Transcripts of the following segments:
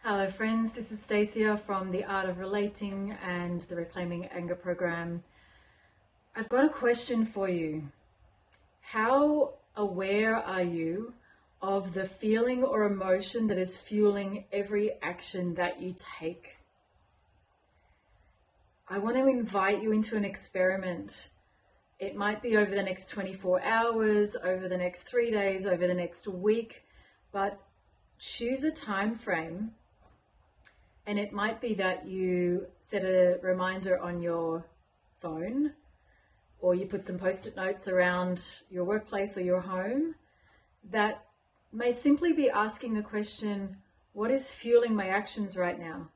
Hello friends, this is Stacia from the Art of Relating and the Reclaiming Anger program. I've got a question for you. How aware are you of the feeling or emotion that is fueling every action that you take? I want to invite you into an experiment. It might be over the next 24 hours, over the next 3 days, over the next week, but choose a time frame. And it might be that you set a reminder on your phone, or you put some post-it notes around your workplace or your home that may simply be asking the question, what is fueling my actions right now?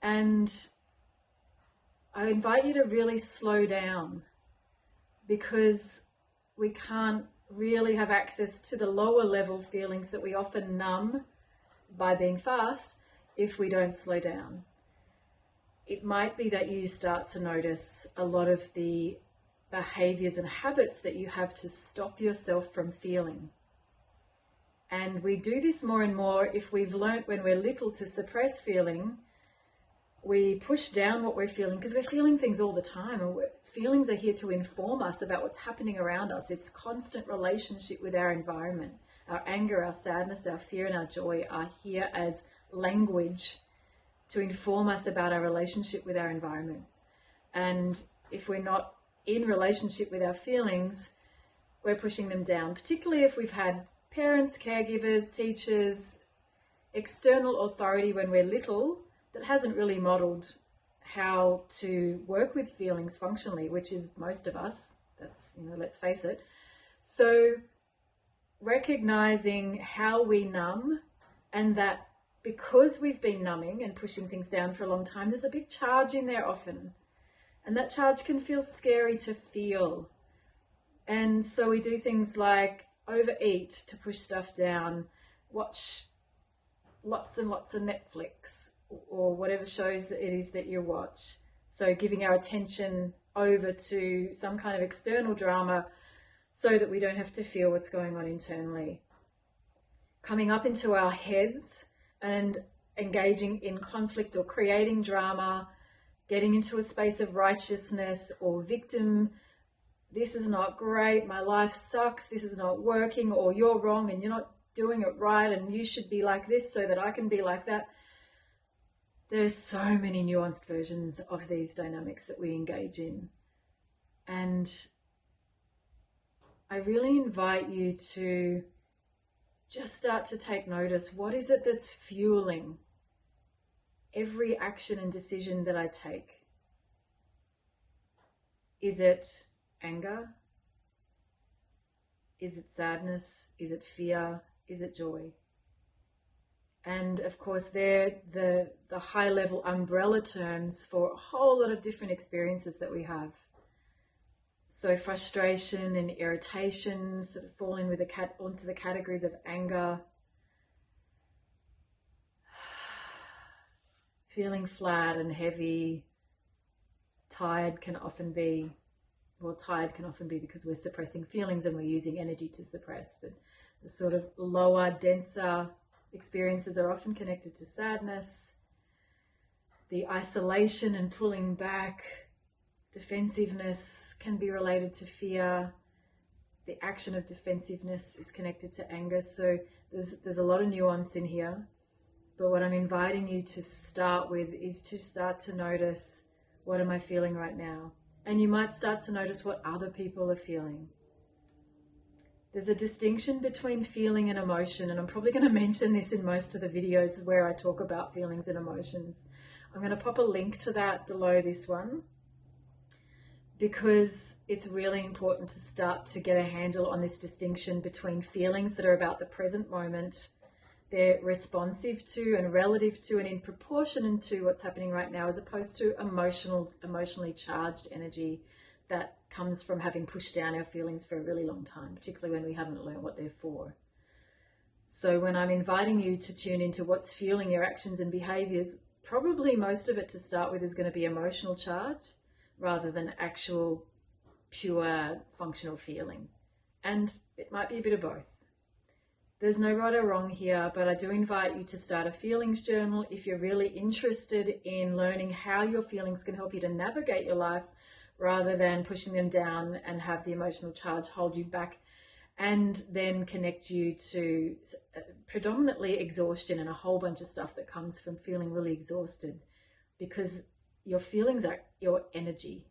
And I invite you to really slow down, because we can't really have access to the lower level feelings that we often numb by being fast if we don't slow down. It might be that you start to notice a lot of the behaviors and habits that you have to stop yourself from feeling. And we do this more and more if we've learnt when we're little to suppress feeling. We push down what we're feeling because we're feeling things all the time, and feelings are here to inform us about what's happening around us. It's constant relationship with our environment. Our anger, our sadness, our fear and our joy are here as language to inform us about our relationship with our environment. And if we're not in relationship with our feelings, we're pushing them down, particularly if we've had parents, caregivers, teachers, external authority when we're little that hasn't really modeled how to work with feelings functionally, which is most of us. That's, let's face it. So recognizing how we numb, and that because we've been numbing and pushing things down for a long time, there's a big charge in there often. And that charge can feel scary to feel. And so we do things like overeat to push stuff down, watch lots and lots of Netflix or whatever shows that it is that you watch. So giving our attention over to some kind of external drama so that we don't have to feel what's going on internally. Coming up into our heads and engaging in conflict or creating drama, getting into a space of righteousness or victim. This is not great, my life sucks, this is not working, or you're wrong and you're not doing it right and you should be like this so that I can be like that. There's so many nuanced versions of these dynamics that we engage in. And I really invite you to just start to take notice. What is it that's fueling every action and decision that I take? Is it anger? Is it sadness? Is it fear? Is it joy? And of course, they're the high level umbrella terms for a whole lot of different experiences that we have. So frustration and irritation sort of fall in with onto the categories of anger. Feeling flat and heavy. Tired can often be because we're suppressing feelings and we're using energy to suppress. But the sort of lower, denser experiences are often connected to sadness. The isolation and pulling back, defensiveness can be related to fear. The action of defensiveness is connected to anger. So there's a lot of nuance in here. But what I'm inviting you to start with is to start to notice, what am I feeling right now? And you might start to notice what other people are feeling. There's a distinction between feeling and emotion, and I'm probably going to mention this in most of the videos where I talk about feelings and emotions. I'm going to pop a link to that below this one, because it's really important to start to get a handle on this distinction between feelings that are about the present moment. They're responsive to and relative to and in proportion to what's happening right now, as opposed to emotionally charged energy that comes from having pushed down our feelings for a really long time, particularly when we haven't learned what they're for. So when I'm inviting you to tune into what's fueling your actions and behaviors, probably most of it to start with is going to be emotional charge rather than actual pure functional feeling. And it might be a bit of both. There's no right or wrong here, but I do invite you to start a feelings journal if you're really interested in learning how your feelings can help you to navigate your life rather than pushing them down and have the emotional charge hold you back and then connect you to predominantly exhaustion and a whole bunch of stuff that comes from feeling really exhausted, because your feelings are your energy.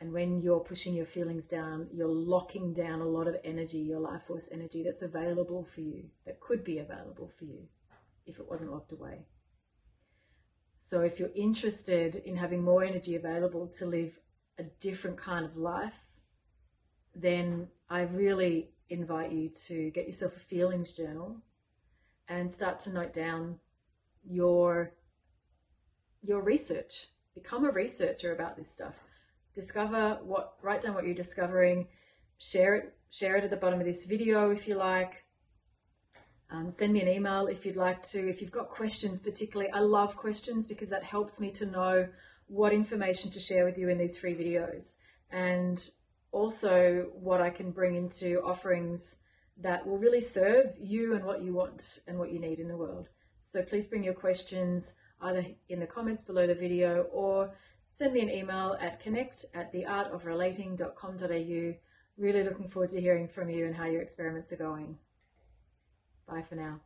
And when you're pushing your feelings down, you're locking down a lot of energy, your life force energy that's available for you, that could be available for you if it wasn't locked away. So if you're interested in having more energy available to live a different kind of life, then I really invite you to get yourself a feelings journal and start to note down your research. Become a researcher about this stuff. Write down what you're discovering, share it at the bottom of this video if you like. Send me an email if you'd like to. If you've got questions particularly, I love questions because that helps me to know what information to share with you in these free videos, and also what I can bring into offerings that will really serve you and what you want and what you need in the world. So please bring your questions either in the comments below the video or send me an email at connect@theartofrelating.com.au. Really looking forward to hearing from you and how your experiments are going. Bye for now.